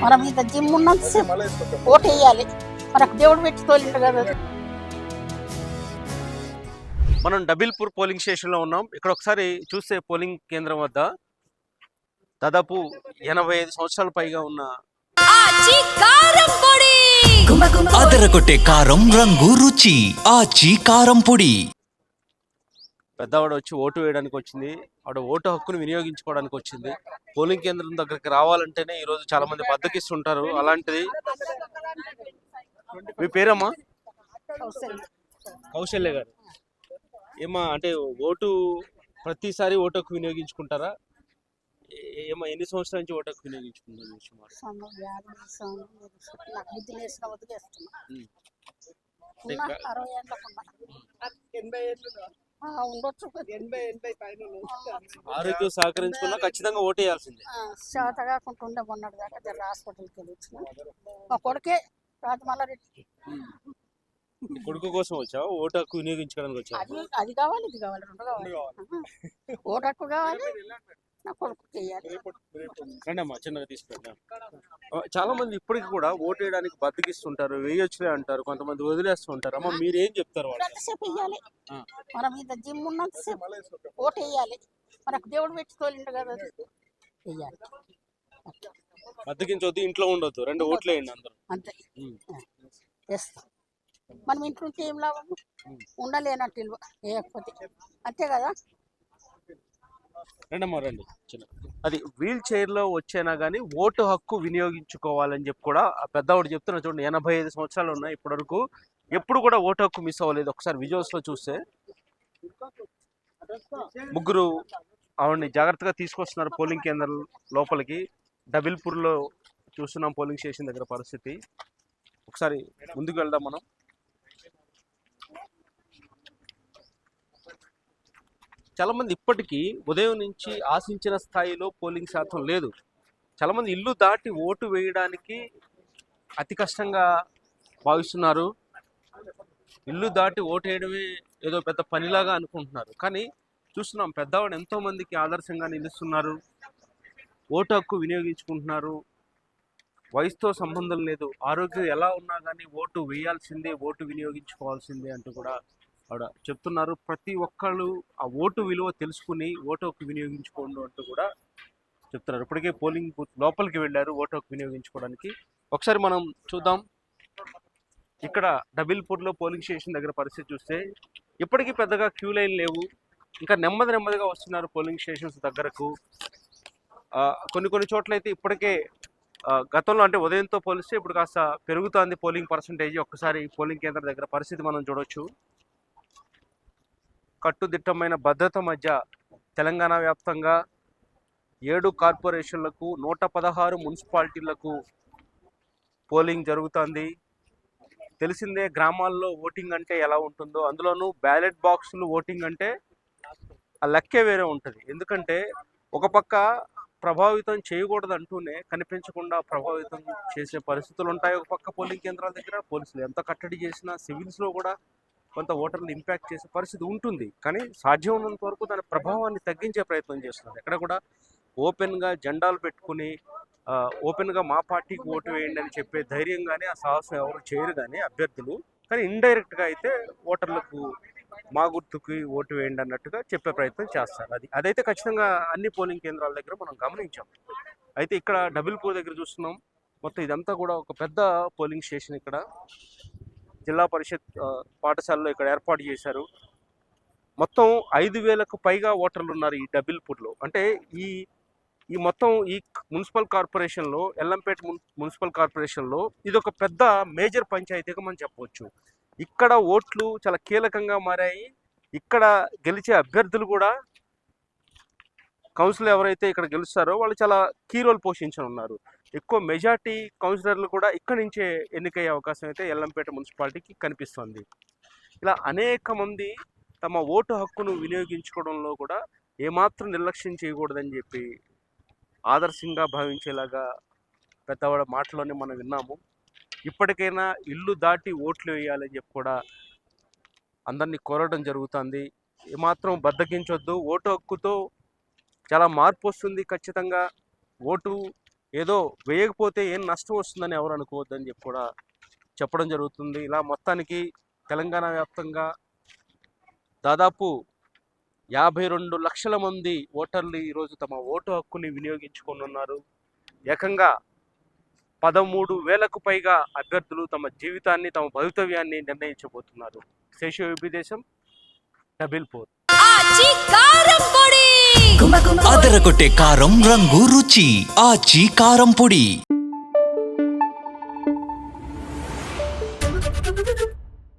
మనం ఇంత జిమ్ ఉన్నంతసేపు ఓటు వేయాలి. మనకు దేవుడు పెట్టి తోలిండు కదా. మనం డబిల్పూర్ పోలింగ్ స్టేషన్లో ఉన్నాం. ఇక్కడ ఒకసారి చూస్తే పోలింగ్ కేంద్రం వద్ద దాదాపు 85 సంవత్సరాల పైగా ఉన్న అదరగొట్టే కారం రంగు రుచి ఆచి కారం పొడి. పెద్దవాడు వచ్చి ఓటు వేయడానికి వచ్చింది. ఆవిడ ఓటు హక్కును వినియోగించుకోవడానికి వచ్చింది. పోలింగ్ కేంద్రం దగ్గరికి రావాలంటేనే ఈరోజు చాలా మంది బద్దకిస్తుంటారు. అలాంటిది మీ పేరమ్మా? కౌశల్య గారు. ఏమా అంటే ఓటు ప్రతిసారి ఓటు హక్కు వినియోగించుకుంటారా? ఏమో ఎన్ని సంవత్సరాల నుంచి ఓటు హక్కు వినియోగించుకుంటారు? ఆరోగ్యం సహకరించుకున్నా ఖచ్చితంగా ఓటు వేయాల్సిందే. శాత కాకుండా మొన్నటి దాకా జర హాస్పిటల్కి వెళ్ళి వచ్చిన. మా కొడుకే రాజమల్లారెడ్డి. కొడుకు కోసం వచ్చావు? ఓటు హక్కు వినియోగించుకోవడానికి వచ్చావు? అది కావాలి, ఇది కావాలి, రెండు కావాలి. ఓటు హక్కు కావాలి, నా కొడుకు చేయాలి. రండి అమ్మా, చిన్నగా తీసుకుంటా. చాలా మంది ఇప్పటికి కూడా ఓటు వేయడానికి బద్దకిస్తుంటారు, వేయొచ్చులే అంటారు, కొంతమంది వదిలేస్తుంటారు. అమ్మ మీరు ఏం చెప్తారు? ఎంతసేపు వేయాలి, మనం ఇంత జిమ్ ఉన్నంతసేపు ఓటు వేయాలి. మనకు దేవుడు పెట్టి తోలిండు కదా, వేయాలి. బద్దకించొద్దు, ఇంట్లో ఉండొద్దు, రెండు ఓట్లు వేయండి అందరూ. అంతే చేస్తాం. మనం ఇంట్లో ఉంటే ఏం లాభం? ఉండలేనట్టు విలువ వేయకపోతే, అంతే కదా. రండమ్మా రండి. చిన్న అది వీల్ చైర్లో వచ్చైనా కానీ ఓటు హక్కు వినియోగించుకోవాలని చెప్పి కూడా ఆ పెద్దవాడు చెప్తున్నా. చూడండి, 85 సంవత్సరాలు ఉన్నాయి, ఇప్పటి వరకు ఎప్పుడు కూడా ఓటు హక్కు మిస్ అవ్వలేదు. ఒకసారి విజువల్స్లో చూస్తే ముగ్గురు ఆవిడని జాగ్రత్తగా తీసుకొస్తున్నారు పోలింగ్ కేంద్రం లోపలికి. డబిల్పూర్లో చూస్తున్నాం పోలింగ్ స్టేషన్ దగ్గర పరిస్థితి. ఒకసారి ముందుకు వెళ్దాం మనం. చాలామంది ఇప్పటికీ ఉదయం నుంచి ఆశించిన స్థాయిలో పోలింగ్ శాతం లేదు. చాలామంది ఇల్లు దాటి ఓటు వేయడానికి అతి కష్టంగా భావిస్తున్నారు. ఇల్లు దాటి ఓటు వేయడమే ఏదో పెద్ద పనిలాగా అనుకుంటున్నారు. కానీ చూస్తున్నాం, పెద్దవాడు ఎంతోమందికి ఆదర్శంగా నిలుస్తున్నారు, ఓటు హక్కు వినియోగించుకుంటున్నారు. వయసుతో సంబంధం లేదు, ఆరోగ్యం ఎలా ఉన్నా కానీ ఓటు వేయాల్సిందే, ఓటు వినియోగించుకోవాల్సిందే అంటూ కూడా ఆవిడ చెప్తున్నారు. ప్రతి ఒక్కళ్ళు ఆ ఓటు విలువ తెలుసుకుని ఓటు హక్కు వినియోగించుకోండి అంటూ కూడా చెప్తున్నారు. ఇప్పటికే పోలింగ్ బూత్ లోపలికి వెళ్ళారు ఓటు హక్కు వినియోగించుకోవడానికి. ఒకసారి మనం చూద్దాం. ఇక్కడ డబిల్పూర్లో పోలింగ్ స్టేషన్ దగ్గర పరిస్థితి చూస్తే ఇప్పటికీ పెద్దగా క్యూ లైన్ లేవు. ఇంకా నెమ్మదిగా వస్తున్నారు పోలింగ్ స్టేషన్స్ దగ్గరకు. కొన్ని చోట్ల అయితే ఇప్పటికే గతంలో అంటే ఉదయంతో పోలిస్తే ఇప్పుడు కాస్త పెరుగుతోంది పోలింగ్ పర్సంటేజ్. ఒక్కసారి పోలింగ్ కేంద్రం దగ్గర పరిస్థితి మనం చూడొచ్చు. కట్టుదిట్టమైన భద్రత మధ్య తెలంగాణ వ్యాప్తంగా 7 కార్పొరేషన్లకు 116 మున్సిపాలిటీలకు పోలింగ్ జరుగుతోంది. తెలిసిందే గ్రామాల్లో ఓటింగ్ అంటే ఎలా ఉంటుందో, అందులోనూ బ్యాలెట్ బాక్సులు ఓటింగ్ అంటే ఆ లెక్కే వేరే ఉంటుంది. ఎందుకంటే ఒక పక్క ప్రభావితం చేయకూడదు అంటూనే కనిపించకుండా ప్రభావితం చేసే పరిస్థితులు ఉంటాయి. ఒక పక్క పోలింగ్ కేంద్రాల దగ్గర పోలీసులు ఎంత కట్టడి చేసినా సివిల్స్లో కూడా కొంత ఓటర్లు ఇంపాక్ట్ చేసే పరిస్థితి ఉంటుంది. కానీ సాధ్యం ఉన్నంత వరకు దాని ప్రభావాన్ని తగ్గించే ప్రయత్నం చేస్తున్నారు. ఎక్కడ కూడా ఓపెన్గా జెండాలు పెట్టుకుని ఓపెన్గా మా పార్టీకి ఓటు వేయండి అని చెప్పే ధైర్యం కానీ ఆ సాహసం ఎవరు చేయరు కానీ అభ్యర్థులు. కానీ ఇండైరెక్ట్గా అయితే ఓటర్లకు మా గుర్తుకి ఓటు వేయండి అన్నట్టుగా చెప్పే ప్రయత్నం చేస్తారు. అదైతే ఖచ్చితంగా అన్ని పోలింగ్ కేంద్రాల దగ్గర మనం గమనించాం. అయితే ఇక్కడ డబిల్పూర్ దగ్గర చూస్తున్నాం. మొత్తం ఇదంతా కూడా ఒక పెద్ద పోలింగ్ స్టేషన్. ఇక్కడ జిల్లా పరిషత్ పాఠశాలలో ఇక్కడ ఏర్పాటు చేశారు. మొత్తం 5,000కు పైగా ఓటర్లు ఉన్నారు ఈ డబిల్పూర్లో. అంటే ఈ మొత్తం ఈ మున్సిపల్ కార్పొరేషన్లో, ఎల్లంపేట మున్సిపల్ కార్పొరేషన్లో ఇది ఒక పెద్ద మేజర్ పంచాయతీగా మనం చెప్పవచ్చు. ఇక్కడ ఓట్లు చాలా కీలకంగా మారాయి. ఇక్కడ గెలిచే అభ్యర్థులు కూడా, కౌన్సిలర్ ఎవరైతే ఇక్కడ గెలుస్తారో వాళ్ళు చాలా కీ రోల్ పోషించనున్నారు. ఎక్కువ మెజార్టీ కౌన్సిలర్లు కూడా ఇక్కడి నుంచే ఎన్నికయ్యే అవకాశం అయితే ఎల్లంపేట మున్సిపాలిటీకి కనిపిస్తుంది. ఇలా అనేక మంది తమ ఓటు హక్కును వినియోగించుకోవడంలో కూడా ఏమాత్రం నిర్లక్ష్యం చేయకూడదని చెప్పి ఆదర్శంగా భావించేలాగా పెద్దవాళ్ళ మాటలోనే మనం విన్నాము. ఇప్పటికైనా ఇల్లు దాటి ఓట్లు వేయాలని చెప్పి కూడా అందరినీ కోరడం జరుగుతుంది. ఏమాత్రం బద్దకించొద్దు, ఓటు హక్కుతో చాలా మార్పు వస్తుంది ఖచ్చితంగా. ఓటు ఏదో వేయకపోతే ఏం నష్టం వస్తుందని ఎవరు అనుకోవద్దని చెప్పి కూడా చెప్పడం జరుగుతుంది. ఇలా మొత్తానికి తెలంగాణ వ్యాప్తంగా దాదాపు 52 లక్షల మంది ఓటర్లు ఈరోజు తమ ఓటు హక్కుని వినియోగించుకోనున్నారు. ఏకంగా 13,000కు పైగా అభ్యర్థులు తమ జీవితాన్ని, తమ భవితవ్యాన్ని నిర్ణయించబోతున్నారు. శేషు దేశం, నబిల్పూర్. అదరగొట్టే కారం రంగు రుచి ఆచి కారం పొడి.